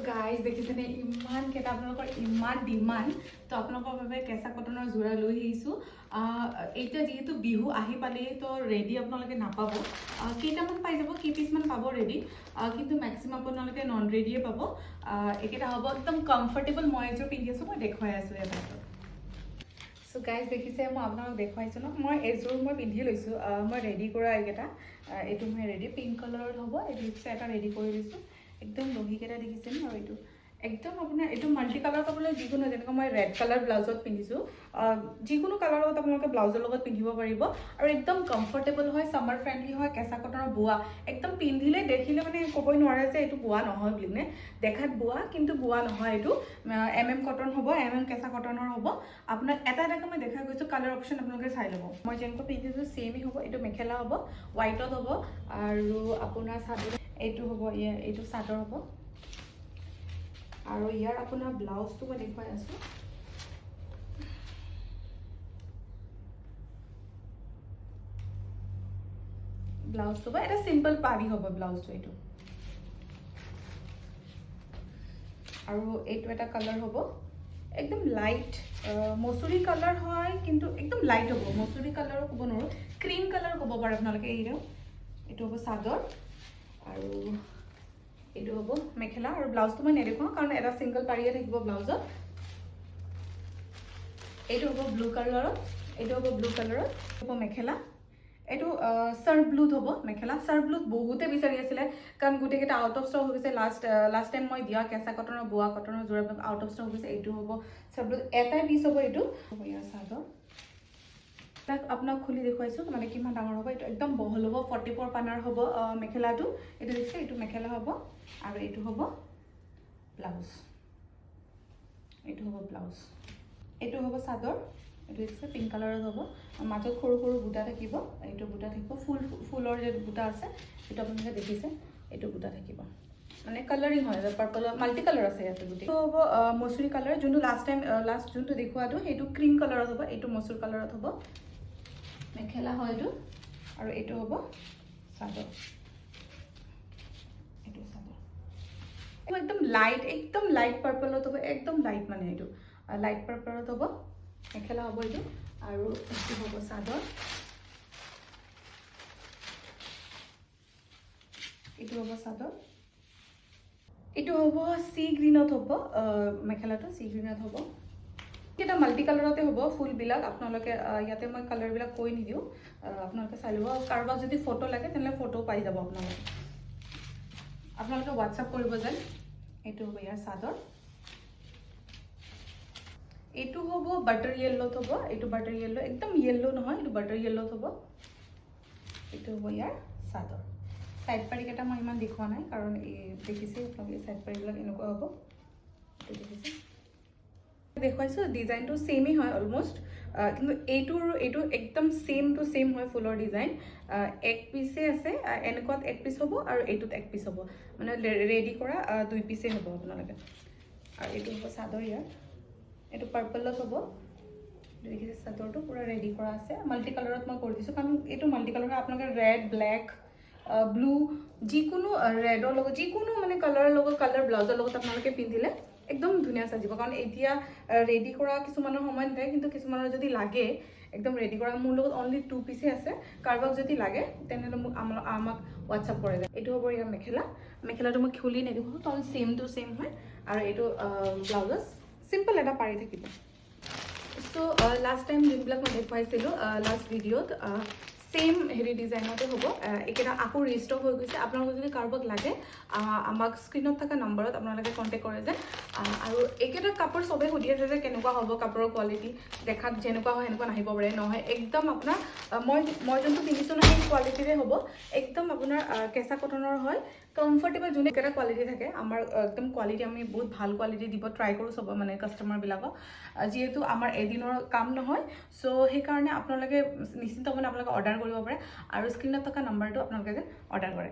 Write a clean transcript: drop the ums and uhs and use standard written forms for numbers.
guys দেখিছেনে ইমান কেইটা আপোনালোকৰ ইমান ডিমাণ্ড তো আপোনালোকৰ বাবে কেঁচা কটনৰ যোৰা লৈ আহিছোঁ এতিয়া যিহেতু বিহু আহি পালেই তো ৰেডি আপোনালোকে নাপাব কেইটামান পাই যাব কেইপিচমান পাব ৰেডি কিন্তু মেক্সিমাম আপোনালোকে নন ৰেডিয়ে পাব এইকেইটা হ'ব একদম কমফৰ্টেবল মই এযোৰ পিন্ধি আছোঁ মই দেখুৱাই আছোঁ এবাৰ সো গাইজ দেখিছে মই আপোনালোক দেখুৱাইছোঁ ন মই এযোৰ মই পিন্ধি লৈছোঁ মই ৰেডি কৰা এইকেইটা এইটো মই ৰেডি পিংক কালাৰত হ'ব এইটো এটা ৰেডি কৰি লৈছোঁ একদম লহিকেইটা দেখিছে ন আৰু এইটো একদম আপোনাৰ এইটো মাল্টি কালাৰ পাবলৈ যিকোনো যেনেকৈ মই ৰেড কালাৰ ব্লাউজত পিন্ধিছোঁ যিকোনো কালাৰৰ লগত আপোনালোকে ব্লাউজৰ লগত পিন্ধিব পাৰিব আৰু একদম কমফৰ্টেবল হয় ছামাৰ ফ্ৰেণ্ডলি হয় কেঁচা কটনৰ বোৱা একদম পিন্ধিলে দেখিলে মানে ক'বই নোৱাৰে যে এইটো বোৱা নহয় বুলি নে দেখাত বোৱা কিন্তু বোৱা নহয় এইটো কটন হ'ব কেঁচা কটনৰ হ'ব আপোনাক এটা এটাকৈ মই দেখাই গৈছোঁ কালাৰ অপশ্যন আপোনালোকে চাই ল'ব মই যেনেকৈ পিন্ধিছোঁ ছেমেই হ'ব এইটো মেখেলা হ'ব হোৱাইটত হ'ব আৰু আপোনাৰ চাদৰ এইটো হ'ব এইটো চাদৰ হ'ব আৰু ইয়াৰ আপোনাৰ ব্লাউজটো মই দেখুৱাই আছোঁ ব্লাউজটো বা এটা সিম্পল পাৰি হ'ব ব্লাউজটো এইটো আৰু এইটো এটা কালাৰ হ'ব একদম লাইট মসুৰী কালাৰ হয় কিন্তু একদম লাইট হ'ব মসুৰী কালাৰো ক'ব নোৱাৰোঁ ক্ৰীম কালাৰ ক'ব পাৰে আপোনালোকে এইটো হ'ব চাদৰ আৰু এইটো হ'ব মেখেলা আৰু ব্লাউজটো মই নেদেখাওঁ কাৰণ এটা সিংগল পাৰিয়ে থাকিব ব্লাউজত এইটো হ'ব ব্লু কালাৰত এইটো হ'ব ব্লু কালাৰত হ'ব মেখেলা এইটো সাৰ্ফ ব্লুত হ'ব মেখেলা সাৰ্ফ ব্লুত বহুতে বিচাৰি আছিলে কাৰণ গোটেইকেইটা আউট অফ ষ্টক হৈ গৈছে লাষ্ট টাইম মই দিয়া কেঁচা কটনৰ বোৱা কটনৰ যোৰাবিলাক আউট অফ ষ্টক হৈ গৈছে এইটো হ'ব সাৰ্ফ ব্লুত এটাই পিচ হ'ব এইটো হ'ব ইয়াৰ চাদৰ তাক আপোনাক খুলি দেখুৱাইছোঁ মানে কিমান ডাঙৰ হ'ব এইটো একদম বহল হ'ব 44 পানাৰ হ'ব মেখেলাটো এইটো দেখিছে এইটো মেখেলা হ'ব আৰু এইটো হ'ব ব্লাউজ এইটো হ'ব ব্লাউজ এইটো হ'ব চাদৰ এইটো দেখিছে পিংক কালাৰত হ'ব মাজত সৰু সৰু বুটা থাকিব এইটো বুটা থাকিব ফুলৰ যে বুটা আছে এইটো আপোনালোকে দেখিছে এইটো বুটা থাকিব মানে কালাৰিং হয় পাৰ্পল মাল্টি কালাৰ আছে ইয়াতে গোটেই এইটো হ'ব মসুৰী কালাৰ যোনটো লাষ্ট যোনটো দেখুৱাটো সেইটো ক্ৰীম কালাৰত হ'ব এইটো মসুৰ কালাৰত হ'ব মেখেলা হয় এইটো আৰু এইটো হ'ব চাদৰ এইটো চাদৰ একদম লাইট পাৰ্পলত হ'ব একদম লাইট মানে এইটো লাইট পাৰ্পলত হ'ব মেখেলা হ'ব এইটো আৰু এইটো হ'ব চাদৰ এইটো হ'ব চাদৰ এইটো হ'ব সি গ্ৰীনত হ'ব মেখেলাটো সি গ্ৰীনত হ'ব এটা মাল্টি কালাৰতে হ'ব ফুলবিলাক আপোনালোকে ইয়াতে মই কালাৰবিলাক কৈ নিদিওঁ আপোনালোকে চাই ল'ব কাৰোবাক যদি ফটো লাগে তেনেহ'লে ফটো পাই যাব আপোনালোকে হোৱাটছআপ কৰিব যেন এইটো হ'ব ইয়াৰ চাদৰ এইটো হ'ব বাটাৰ য়েল্লোত হ'ব এইটো বাটাৰ য়েল্লো একদম য়েল্লো নহয় এইটো বাটাৰ য়েল্লোত হ'ব এইটো হ'ব ইয়াৰ চাদৰ সাইড পাৰিকেইটা মই ইমান দেখুৱা নাই কাৰণ দেখিছে আপোনালোকে সাইড পাৰিবিলাক এনেকুৱা হ'ব এইটো দেখিছে দেখুৱাইছোঁ ডিজাইনটো ছেমেই হয় অলমষ্ট কিন্তু এইটো একদম ছেম টু ছেম হয় ফুলৰ ডিজাইন এক পিচে আছে এনেকুৱাত এক পিচ হ'ব আৰু এইটোত এক পিচ হ'ব মানে ৰেডি কৰা দুই পিচেই হ'ব আপোনালোকে আৰু এইটো হ'ব চাদৰ ইয়াৰ এইটো পাৰ্পলত হ'ব দেখিছে চাদৰটো পূৰা ৰেডি কৰা আছে মাল্টি কালাৰত মই কৰি দিছোঁ কাৰণ এইটো মাল্টি কালাৰ আপোনালোকে ৰেড ব্লেক ব্লু যিকোনো ৰেডৰ লগত যিকোনো মানে কালাৰৰ লগত কালাৰ ব্লাউজৰ লগত আপোনালোকে পিন্ধিলে একদম ধুনীয়া চাজিব কাৰণ এতিয়া ৰেডি কৰা কিছুমানৰ সময় নাথাকে কিন্তু কিছুমানৰ যদি লাগে একদম ৰেডি কৰা মোৰ লগত অনলি 2 পিচে আছে কাৰোবাক যদি লাগে তেনেহ'লে আমাক হোৱাটছআপ কৰে যায় এইটো হ'ব ইয়াৰ মেখেলাটো মই খুলি নেদেখোঁ কাৰণ ছেম টু ছেম হয় আৰু এইটো ব্লাউজত সিম্পল এটা পাৰি থাকিব চ' লাষ্ট টাইম যোনবিলাক মই দেখুৱাইছিলোঁ লাষ্ট ভিডিঅ'ত ছেম হেৰি ডিজাইনতে হ'ব এইকেইটা আকৌ ৰিষ্টক হৈ গৈছে আপোনালোকে যদি কাৰোবাক লাগে আমাক স্ক্ৰীণত থকা নম্বৰত আপোনালোকে কণ্টেক্ট কৰে যে আৰু এইকেইটা কাপোৰ চবেই সুধি আছে যে কেনেকুৱা হ'ব কাপোৰৰ কোৱালিটি দেখাত যেনেকুৱা হয় সেনেকুৱা নাহিব পাৰে নহয় একদম আপোনাৰ মই যোনটো পিন্ধিছোঁ নহয় সেই কোৱালিটিৰে হ'ব একদম আপোনাৰ কেঁচা কটনৰ হয় কমফৰ্টেবল যোনকেইটা কোৱালিটি থাকে আমাৰ একদম কোৱালিটি আমি বহুত ভাল কোৱালিটি দিব ট্ৰাই কৰোঁ চব মানে কাষ্টমাৰবিলাকক যিহেতু আমাৰ এদিনৰ কাম নহয় চ' সেইকাৰণে আপোনালোকে নিশ্চিত মানে আপোনালোকে অৰ্ডাৰ কৰিব পাৰে আৰু স্ক্ৰীণত থকা নম্বৰটো আপোনালোকে অৰ্ডাৰ কৰে